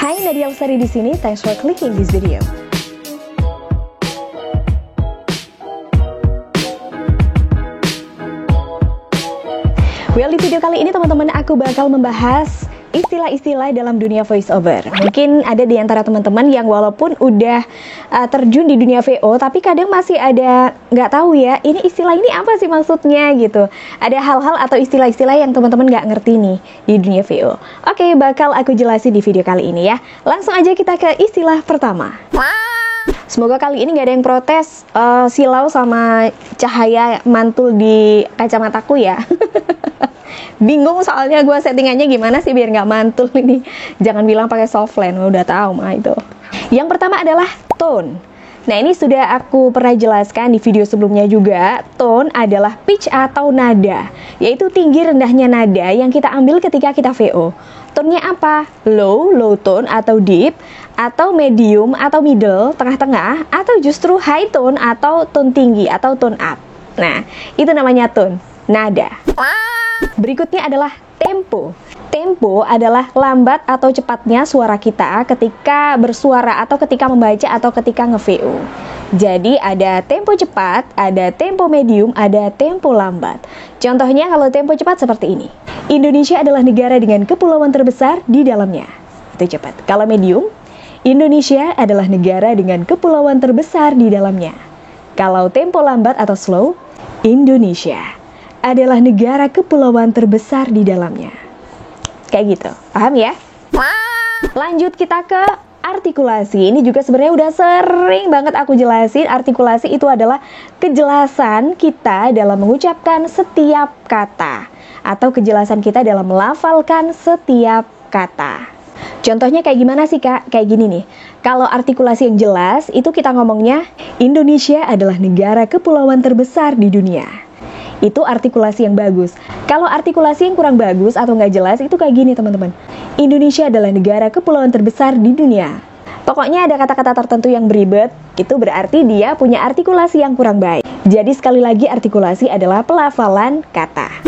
Hai, Nadia Lestari di sini. Thanks for clicking this video. Well, di video kali ini teman-teman aku bakal membahas istilah-istilah dalam dunia voiceover. Mungkin ada di antara teman-teman yang walaupun udah terjun di dunia VO, tapi kadang masih ada nggak tahu ya, ini istilah ini apa sih maksudnya gitu. Ada hal-hal atau istilah-istilah yang teman-teman nggak ngerti nih di dunia VO. Oke, bakal aku jelasin di video kali ini ya. Langsung aja kita ke istilah pertama. Semoga kali ini nggak ada yang protes silau sama cahaya mantul di kacamataku ya. Bingung soalnya gue settingannya gimana sih biar nggak mantul ini. Jangan bilang pakai softland, udah tahu mah itu. Yang pertama adalah tone. Nah, ini sudah aku pernah jelaskan di video sebelumnya juga. Tone adalah pitch atau nada, yaitu tinggi rendahnya nada yang kita ambil ketika kita VO. Tone-nya apa? Low, low tone atau deep, atau medium atau middle, tengah-tengah, atau justru high tone atau tone tinggi atau tone up. Nah, itu namanya tone, nada. Berikutnya adalah tempo. Tempo adalah lambat atau cepatnya suara kita ketika bersuara atau ketika membaca atau ketika nge-VO. Jadi ada tempo cepat, ada tempo medium, ada tempo lambat. Contohnya kalau tempo cepat seperti ini. Indonesia adalah negara dengan kepulauan terbesar di dalamnya. Itu cepat. Kalau medium, Indonesia adalah negara dengan kepulauan terbesar di dalamnya. Kalau tempo lambat atau slow, Indonesia adalah negara kepulauan terbesar di dalamnya. Kayak gitu, paham ya? Lanjut kita ke artikulasi. Ini juga sebenarnya udah sering banget aku jelasin. Artikulasi itu adalah kejelasan kita dalam mengucapkan setiap kata, atau kejelasan kita dalam melafalkan setiap kata. Contohnya kayak gimana sih Kak? Kayak gini nih. Kalau artikulasi yang jelas, itu kita ngomongnya Indonesia adalah negara kepulauan terbesar di dunia. Itu artikulasi yang bagus. Kalau artikulasi yang kurang bagus atau nggak jelas, itu kayak gini teman-teman. Indonesia adalah negara kepulauan terbesar di dunia. Pokoknya ada kata-kata tertentu yang beribet, itu berarti dia punya artikulasi yang kurang baik. Jadi sekali lagi artikulasi adalah pelafalan kata.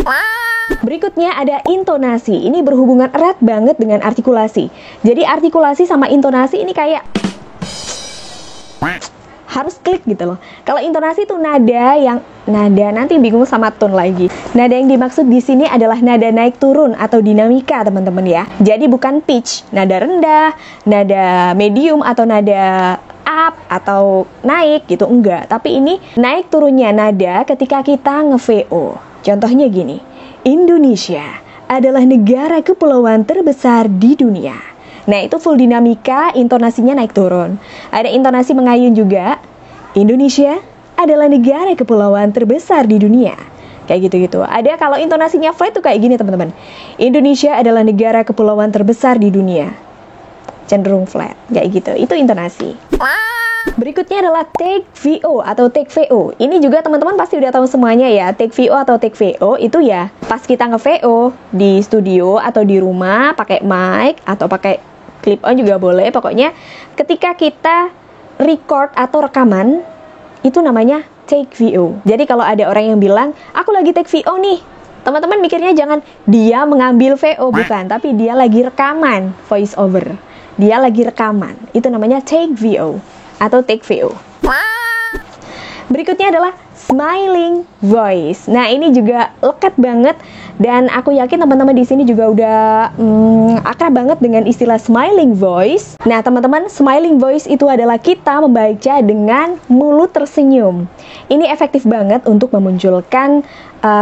Berikutnya ada intonasi. Ini berhubungan erat banget dengan artikulasi. Jadi artikulasi sama intonasi ini kayak harus klik gitu loh. Kalau intonasi itu nada nanti bingung sama tone lagi. Nada yang dimaksud di sini adalah nada naik turun atau dinamika, teman-teman ya. Jadi bukan pitch, nada rendah, nada medium atau nada up atau naik gitu, enggak. Tapi ini naik turunnya nada ketika kita nge-VO. Contohnya gini. Indonesia adalah negara kepulauan terbesar di dunia. Nah, itu full dinamika, intonasinya naik turun. Ada intonasi mengayun juga. Indonesia adalah negara kepulauan terbesar di dunia. Kayak gitu-gitu. Ada kalau intonasinya flat tuh kayak gini, teman-teman. Indonesia adalah negara kepulauan terbesar di dunia. Cenderung flat, kayak gitu. Itu intonasi. Berikutnya adalah take VO atau take VO. Ini juga teman-teman pasti udah tahu semuanya ya. Take VO atau take VO itu ya pas kita nge-VO di studio atau di rumah pakai mic atau pakai clip on juga boleh. Pokoknya ketika kita record atau rekaman itu namanya take VO. Jadi kalau ada orang yang bilang, aku lagi take VO nih, teman-teman mikirnya jangan dia mengambil VO, bukan, tapi dia lagi rekaman voice over. Dia lagi rekaman. Itu namanya take VO atau take VO. Berikutnya adalah smiling voice. Nah, ini juga lekat banget dan aku yakin teman-teman di sini juga udah akrab banget dengan istilah smiling voice. Nah, teman-teman, smiling voice itu adalah kita membaca dengan mulut tersenyum. Ini efektif banget untuk memunculkan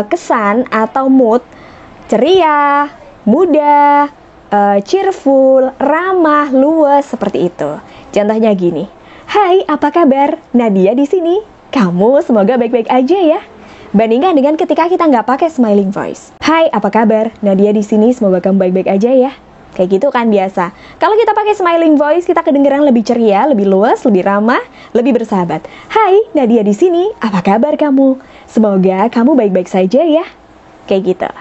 kesan atau mood ceria, muda, cheerful, ramah, luas seperti itu. Contohnya gini. Hai, apa kabar? Nadia di sini. Kamu semoga baik-baik aja ya. Bandingkan dengan ketika kita nggak pakai smiling voice. Hai, apa kabar? Nadia di sini. Semoga kamu baik-baik aja ya. Kayak gitu kan biasa. Kalau kita pakai smiling voice, kita kedengeran lebih ceria, lebih luas, lebih ramah, lebih bersahabat. Hai, Nadia di sini. Apa kabar kamu? Semoga kamu baik-baik saja ya. Kayak gitu.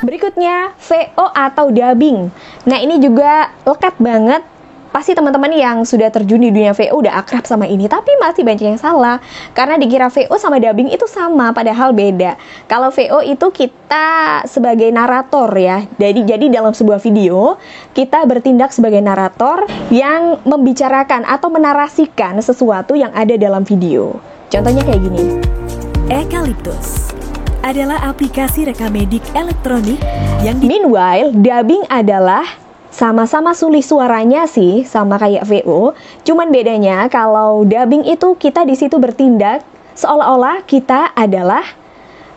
Berikutnya, VO atau dubbing. Nah, ini juga lekat banget Pasti teman-teman yang sudah terjun di dunia VO udah akrab sama ini, tapi masih banyak yang salah. Karena dikira VO sama dubbing itu sama, padahal beda. Kalau VO itu kita sebagai narator ya. Jadi dalam sebuah video, kita bertindak sebagai narator yang membicarakan atau menarasikan sesuatu yang ada dalam video. Contohnya kayak gini. Eucalyptus adalah aplikasi rekamedik elektronik yang Meanwhile, dubbing adalah sama-sama sulih suaranya sih, sama kayak VO. Cuman bedanya kalau dubbing itu kita di situ bertindak seolah-olah kita adalah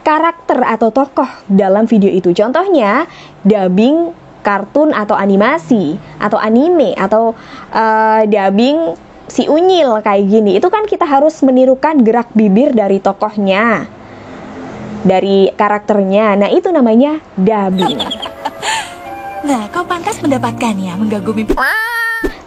karakter atau tokoh dalam video itu. Contohnya dubbing kartun atau animasi atau anime atau dubbing si Unyil kayak gini. Itu kan kita harus menirukan gerak bibir dari tokohnya, dari karakternya. Nah, itu namanya dubbing. Nah, kau pantas mendapatkannya mengganggu mimpi.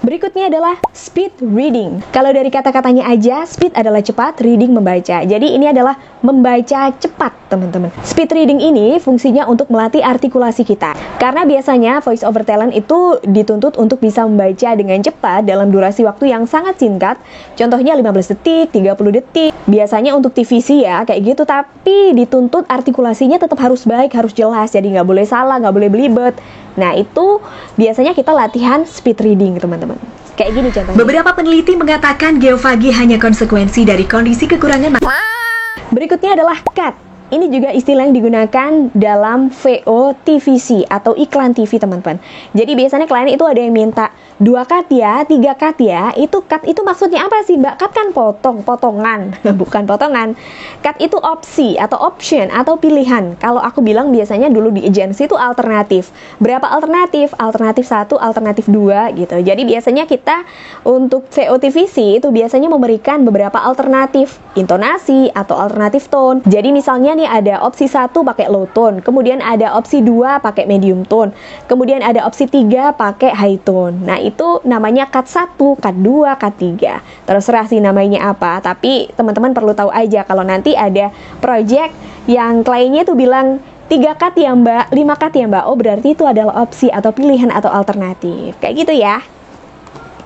Berikutnya adalah speed reading. Kalau dari kata-katanya aja, speed adalah cepat, reading membaca. Jadi ini adalah membaca cepat, teman-teman. Speed reading ini fungsinya untuk melatih artikulasi kita. Karena biasanya voice over talent itu dituntut untuk bisa membaca dengan cepat dalam durasi waktu yang sangat singkat. Contohnya 15 detik, 30 detik. Biasanya untuk TVC ya, kayak gitu. Tapi dituntut artikulasinya tetap harus baik, harus jelas. Jadi nggak boleh salah, nggak boleh belibet. Nah, itu biasanya kita latihan speed reading, teman-teman. Kayak gini contohnya. Beberapa peneliti mengatakan geofagi hanya konsekuensi dari kondisi kekurangan. Berikutnya adalah cut. Ini juga istilah yang digunakan dalam VO TVC atau iklan TV, teman-teman. Jadi biasanya klien itu ada yang minta 2 cut ya, 3 cut ya. Itu cut itu maksudnya apa sih, Mbak? Cut kan potongan. Bukan potongan. Cut itu opsi atau option atau pilihan. Kalau aku bilang biasanya dulu di agensi itu alternatif. Berapa alternatif? Alternatif 1, alternatif 2 gitu. Jadi biasanya kita untuk VO TVC itu biasanya memberikan beberapa alternatif intonasi atau alternatif tone. Jadi misalnya nih ada opsi 1 pakai low tone, kemudian ada opsi 2 pakai medium tone, kemudian ada opsi 3 pakai high tone. Nah, itu namanya cut 1, cut 2, cut 3. Terserah sih namanya apa, tapi teman-teman perlu tahu aja kalau nanti ada project yang kliennya tuh bilang 3 cut ya Mbak, 5 cut ya Mbak. Oh, berarti itu adalah opsi atau pilihan atau alternatif. Kayak gitu ya.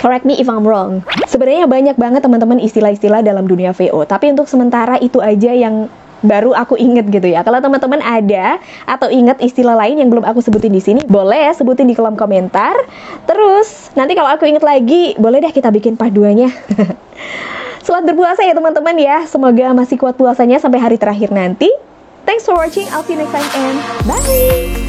Correct me if I'm wrong. Sebenarnya banyak banget teman-teman istilah-istilah dalam dunia VO, tapi untuk sementara itu aja yang baru aku inget gitu ya. Kalau teman-teman ada atau inget istilah lain yang belum aku sebutin di sini, boleh sebutin di kolom komentar. Terus nanti kalau aku inget lagi, boleh deh kita bikin part 2-nya. Selamat berpuasa ya teman-teman ya. Semoga masih kuat puasanya sampai hari terakhir nanti. Thanks for watching. I'll see you next time and bye.